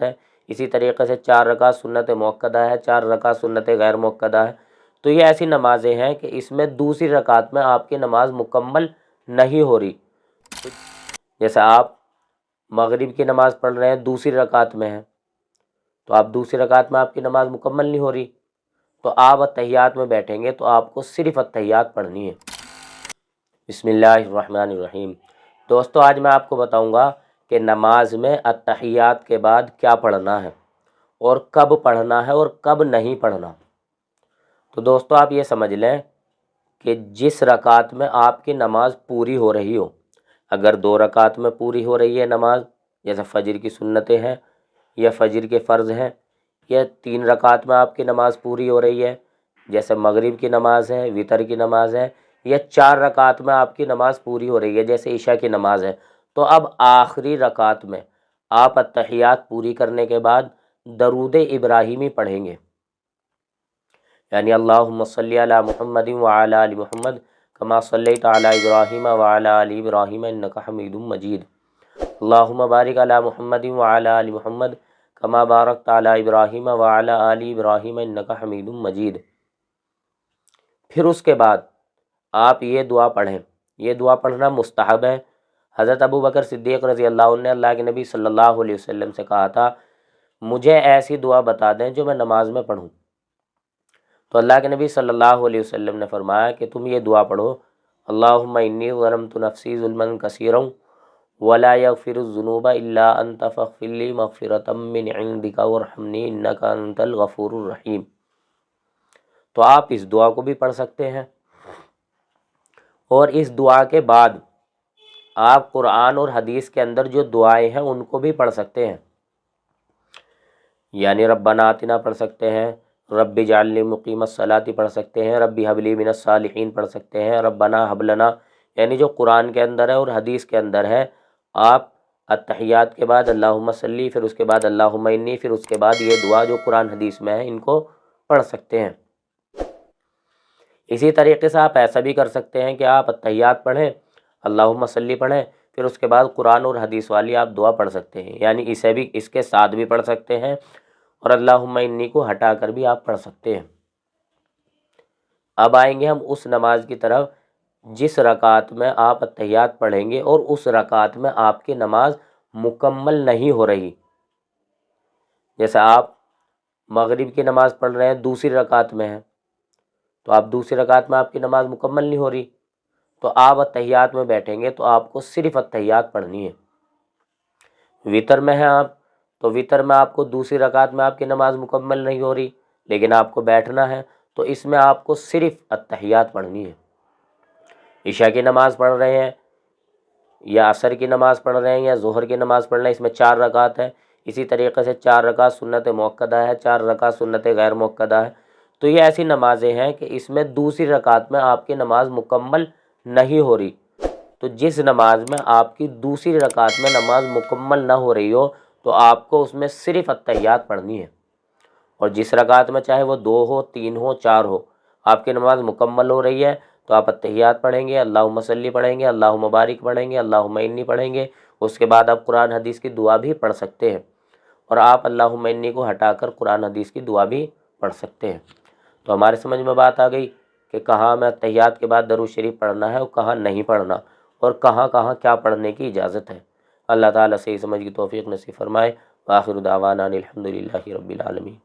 रकात है। इसी तरीके से 4 रकात सुन्नत मुअक्कदा है, 4 रकात सुन्नत गैर मुअक्कदा है। तो ये ऐसी नमाज़ें हैं कि इसमें दूसरी रकात में आपकी नमाज मुकम्मल नहीं हो रही। जैसे आप मगरिब की नमाज़ पढ़ रहे हैं, दूसरी रकात में है, तो आप दूसरी रकात में आपकी नमाज मुकम्मल नहीं हो रही, तो आप अत्तहियात में बैठेंगे तो आपको सिर्फ़ अत्तहियात पढ़नी है। बिस्मिल्लाहिर्रहमानिर्रहीम। दोस्तों, आज मैं आपको बताऊंगा कि नमाज में अत्तहियात के बाद क्या पढ़ना है और कब पढ़ना है और कब नहीं पढ़ना। तो दोस्तों, आप ये समझ लें कि जिस रकात में आपकी नमाज पूरी हो रही हो, अगर 2 रकात में पूरी हो रही है नमाज, जैसे फ़जर की सुन्नतें हैं या फ़जर के फ़र्ज़ हैं, या 3 रकात में आपकी नमाज़ पूरी हो रही है, जैसे मगरिब की नमाज़ है, वितर की नमाज़ है, या 4 रकात में आपकी नमाज़ पूरी हो रही है, जैसे इशा की नमाज़ है, तो अब आखिरी रकात में आप अत्तहियात पूरी करने के बाद दरूद इब्राहिमी पढ़ेंगे, यानी अल्लाहुम्मा सल्ली अला मुहम्मदिन व अला आलि मुहम्मद कमा सल्लैता अला इब्राहीम व अला आलि इब्राहीम इन्नका हमीदुम मजीद। अल्लाहुम्मा बारिक अला मुहम्मदिन व अला आलि मुहम्मद कमा बारकता अला इब्राहीम व अला आलि इब्राहीम इन्नका हमीदुम मजीद। फिर उसके बाद आप ये दुआ पढ़ें। ये दुआ पढ़ना मुस्तहब है। हज़रत अबू बकर सिद्दीक़ रज़ी अल्लाह ने अल्लाह के नबी सल्लल्लाहु अलैहि वसल्लम से कहा था, मुझे ऐसी दुआ बता दें जो मैं नमाज में पढ़ूं। तो अल्लाह के नबी सल्लल्लाहु अलैहि वसल्लम ने फरमाया कि तुम ये दुआ पढ़ो, अल्लाहुम्मा इन्नी ज़लमतु नफ़्सी ज़ुल्मन कसीरन वला यग़फ़िरुज़्ज़ुनूबा इल्ला अंत फ़ग़फ़िरली मग़फ़िरतम मिन इंदिका वरहमनी इन्नका अंतल गफ़ूरुर रहीम। तो आप इस दुआ को भी पढ़ सकते हैं, और इस दुआ के बाद आप कुरान और हदीस के अंदर जो दुआएं हैं उनको भी पढ़ सकते हैं, यानी रब्बना आतिना पढ़ सकते हैं, रब्बी जाअलनी मुक़ीमस्सलाती पढ़ सकते हैं, रब्बी हबली मिनस सालिहीन पढ़ सकते हैं, रब्बना हबलना, यानी जो कुरान के अंदर है और हदीस के अंदर है। आप अत्तहियात के बाद अल्लाहुम्मा सल्ली, फिर उसके बाद अल्लाहुम्मा इन्नी, फिर उसके बाद ये दुआ जो कुरान हदीस में है इनको पढ़ सकते हैं। इसी तरीके से आप ऐसा भी कर सकते हैं कि आप अत्तहियात पढ़ें, अल्लाहुम्मा सल्ली पढ़ें, फिर उसके बाद कुरान और हदीस वाली आप दुआ पढ़ सकते हैं, यानी इसे भी इसके साथ भी पढ़ सकते हैं और अल्लाहुम्मा इन्नी को हटा कर भी आप पढ़ सकते हैं। अब आएंगे हम उस नमाज की तरफ जिस रकात में आप अत्तहियात पढ़ेंगे और उस रकात में आपकी नमाज मुकम्मल नहीं हो रही। जैसे आप मगरिब की नमाज़ पढ़ रहे हैं, दूसरी रकात में है, तो आप दूसरी रकात में आपकी नमाज मुकम्मल नहीं हो रही, तो आप अत्तहियात में बैठेंगे तो आपको सिर्फ़ अत्तहियात पढ़नी है। वितर में है आप, तो वितर में आपको दूसरी रकात में आपकी नमाज मुकम्मल नहीं हो रही, लेकिन आपको बैठना है, तो इसमें आपको सिर्फ़ अत्तहियात पढ़नी है। इशा की नमाज़ पढ़ रहे हैं या असर की नमाज़ पढ़ रहे हैं या ज़ोहर की नमाज़ पढ़ रहे हैं, इसमें 4 रकात है। इसी तरीके से 4 रकात सुन्नत मुअक्कदा है, 4 रकात सुन्नत गैर मुअक्कदा है। तो ये ऐसी नमाज़ें हैं कि इसमें दूसरी रकात में आपकी नमाज मुकम्मल नहीं हो रही। तो जिस नमाज में आपकी दूसरी रकात में नमाज मुकम्मल ना हो रही हो, तो आपको उसमें सिर्फ़ अत्तहियात पढ़नी है, और जिस रकात में चाहे वो 2 हो, 3 हो, 4 हो, आपकी नमाज मुकम्मल हो रही है तो आप अत्तहियात पढ़ेंगे, अल्लाहुम्मा सल्ली पढ़ेंगे, अल्लाहुम्मा बारिक पढ़ेंगे, अल्लाहुम्मा इन्नी पढ़ेंगे। उसके बाद आप कुरान हदीस की दुआ भी पढ़ सकते हैं, और आप अल्लाहुम्मा इन्नी को हटाकर कुरान हदीस की दुआ भी पढ़ सकते हैं। तो हमारे समझ में बात आ गई कि कहाँ में अत्तहियात के बाद दरूद शरीफ पढ़ना है और कहाँ नहीं पढ़ना, और कहाँ कहाँ क्या पढ़ने की इजाज़त है। अल्लाह ताला सही समझ की तौफीक नसीब फरमाए। आखिर दावाना अनिल हम्दुलिल्लाहि रब्बिल आलमीन।